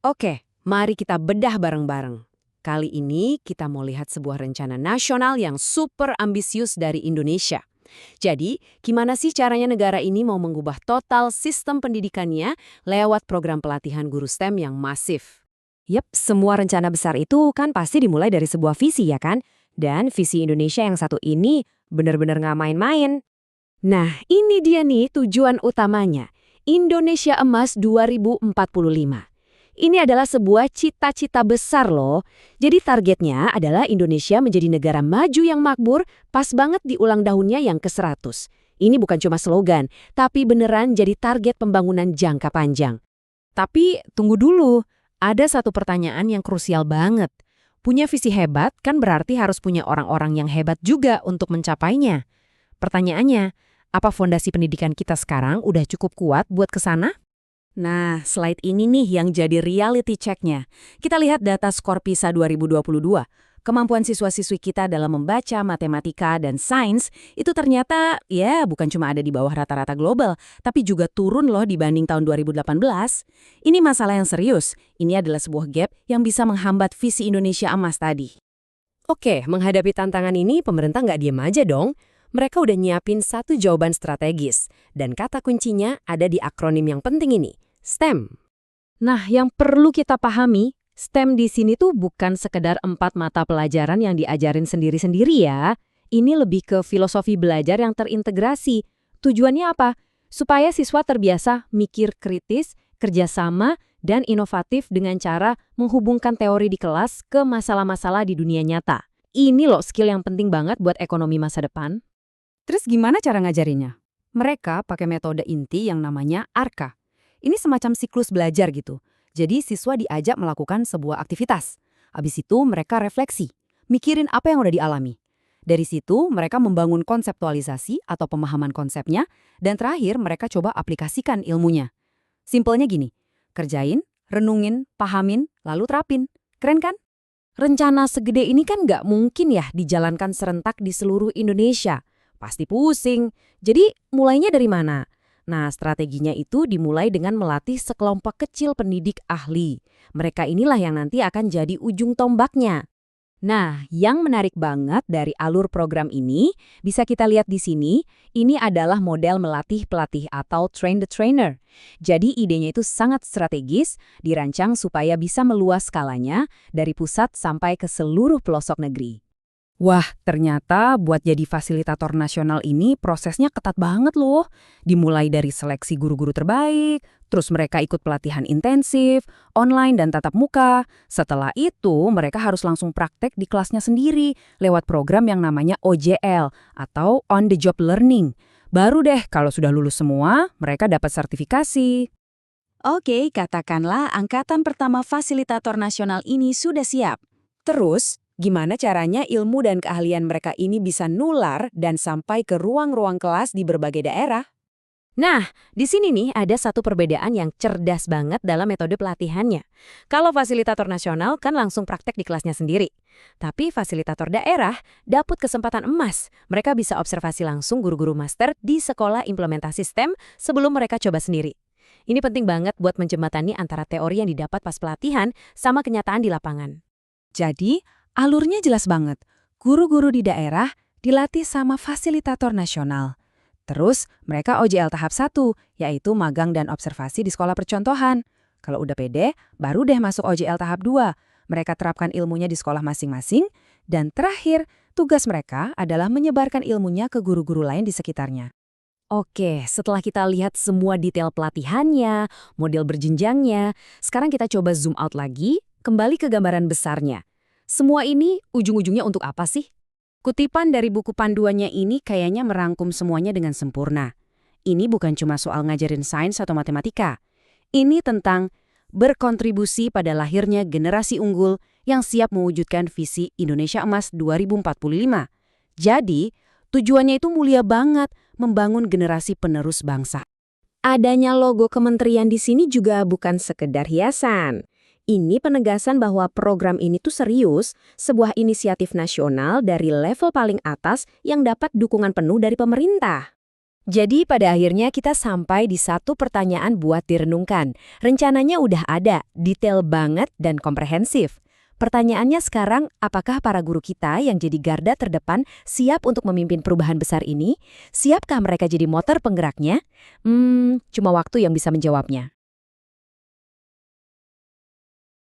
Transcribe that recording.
Oke, mari kita bedah bareng-bareng. Kali ini kita mau lihat sebuah rencana nasional yang super ambisius dari Indonesia. Jadi, gimana sih caranya negara ini mau mengubah total sistem pendidikannya lewat program pelatihan guru STEM yang masif? Yep, semua rencana besar itu kan pasti dimulai dari sebuah visi ya kan? Dan visi Indonesia yang satu ini benar-benar nggak main-main. Nah, ini dia nih tujuan utamanya. Indonesia Emas 2045. Ini adalah sebuah cita-cita besar loh. Jadi targetnya adalah Indonesia menjadi negara maju yang makmur, pas banget di ulang tahunnya yang ke-100. Ini bukan cuma slogan, tapi beneran jadi target pembangunan jangka panjang. Tapi tunggu dulu, ada satu pertanyaan yang krusial banget. Punya visi hebat kan berarti harus punya orang-orang yang hebat juga untuk mencapainya. Pertanyaannya, apa fondasi pendidikan kita sekarang udah cukup kuat buat ke sana? Nah, slide ini nih yang jadi reality check-nya. Kita lihat data skor PISA 2022. Kemampuan siswa-siswi kita dalam membaca, matematika, dan sains itu ternyata ya bukan cuma ada di bawah rata-rata global, tapi juga turun loh dibanding tahun 2018. Ini masalah yang serius. Ini adalah sebuah gap yang bisa menghambat visi Indonesia Emas tadi. Oke, menghadapi tantangan ini pemerintah nggak diem aja dong. Mereka udah nyiapin satu jawaban strategis. Dan kata kuncinya ada di akronim yang penting ini, STEM. Nah, yang perlu kita pahami, STEM di sini tuh bukan sekedar 4 mata pelajaran yang diajarin sendiri-sendiri ya. Ini lebih ke filosofi belajar yang terintegrasi. Tujuannya apa? Supaya siswa terbiasa mikir kritis, kerjasama, dan inovatif dengan cara menghubungkan teori di kelas ke masalah-masalah di dunia nyata. Ini loh skill yang penting banget buat ekonomi masa depan. Terus gimana cara ngajarinnya? Mereka pakai metode inti yang namanya ARKA. Ini semacam siklus belajar gitu. Jadi siswa diajak melakukan sebuah aktivitas. Habis itu mereka refleksi, mikirin apa yang udah dialami. Dari situ mereka membangun konseptualisasi atau pemahaman konsepnya, dan terakhir mereka coba aplikasikan ilmunya. Simpelnya gini, kerjain, renungin, pahamin, lalu terapin. Keren kan? Rencana segede ini kan nggak mungkin ya dijalankan serentak di seluruh Indonesia. Pasti pusing. Jadi mulainya dari mana? Nah, strateginya itu dimulai dengan melatih sekelompok kecil pendidik ahli. Mereka inilah yang nanti akan jadi ujung tombaknya. Nah, yang menarik banget dari alur program ini, bisa kita lihat di sini, ini adalah model melatih pelatih atau train the trainer. Jadi idenya itu sangat strategis, dirancang supaya bisa meluas skalanya dari pusat sampai ke seluruh pelosok negeri. Wah, ternyata buat jadi fasilitator nasional ini prosesnya ketat banget loh. Dimulai dari seleksi guru-guru terbaik, terus mereka ikut pelatihan intensif, online dan tatap muka. Setelah itu, mereka harus langsung praktek di kelasnya sendiri lewat program yang namanya OJL atau On the Job Learning. Baru deh kalau sudah lulus semua, mereka dapat sertifikasi. Oke, katakanlah angkatan pertama fasilitator nasional ini sudah siap. Terus, gimana caranya ilmu dan keahlian mereka ini bisa nular dan sampai ke ruang-ruang kelas di berbagai daerah? Nah, di sini nih ada satu perbedaan yang cerdas banget dalam metode pelatihannya. Kalau fasilitator nasional kan langsung praktek di kelasnya sendiri. Tapi fasilitator daerah dapat kesempatan emas. Mereka bisa observasi langsung guru-guru master di sekolah implementasi STEM sebelum mereka coba sendiri. Ini penting banget buat menjembatani antara teori yang didapat pas pelatihan sama kenyataan di lapangan. Jadi, alurnya jelas banget. Guru-guru di daerah dilatih sama fasilitator nasional. Terus, mereka OJL tahap 1, yaitu magang dan observasi di sekolah percontohan. Kalau udah pede, baru deh masuk OJL tahap 2. Mereka terapkan ilmunya di sekolah masing-masing. Dan terakhir, tugas mereka adalah menyebarkan ilmunya ke guru-guru lain di sekitarnya. Oke, setelah kita lihat semua detail pelatihannya, model berjenjangnya, sekarang kita coba zoom out lagi, kembali ke gambaran besarnya. Semua ini ujung-ujungnya untuk apa sih? Kutipan dari buku panduannya ini kayaknya merangkum semuanya dengan sempurna. Ini bukan cuma soal ngajarin sains atau matematika. Ini tentang berkontribusi pada lahirnya generasi unggul yang siap mewujudkan visi Indonesia Emas 2045. Jadi, tujuannya itu mulia banget, membangun generasi penerus bangsa. Adanya logo kementerian di sini juga bukan sekedar hiasan. Ini penegasan bahwa program ini tuh serius, sebuah inisiatif nasional dari level paling atas yang dapat dukungan penuh dari pemerintah. Jadi pada akhirnya kita sampai di satu pertanyaan buat direnungkan. Rencananya udah ada, detail banget dan komprehensif. Pertanyaannya sekarang, apakah para guru kita yang jadi garda terdepan siap untuk memimpin perubahan besar ini? Siapkah mereka jadi motor penggeraknya? Cuma waktu yang bisa menjawabnya.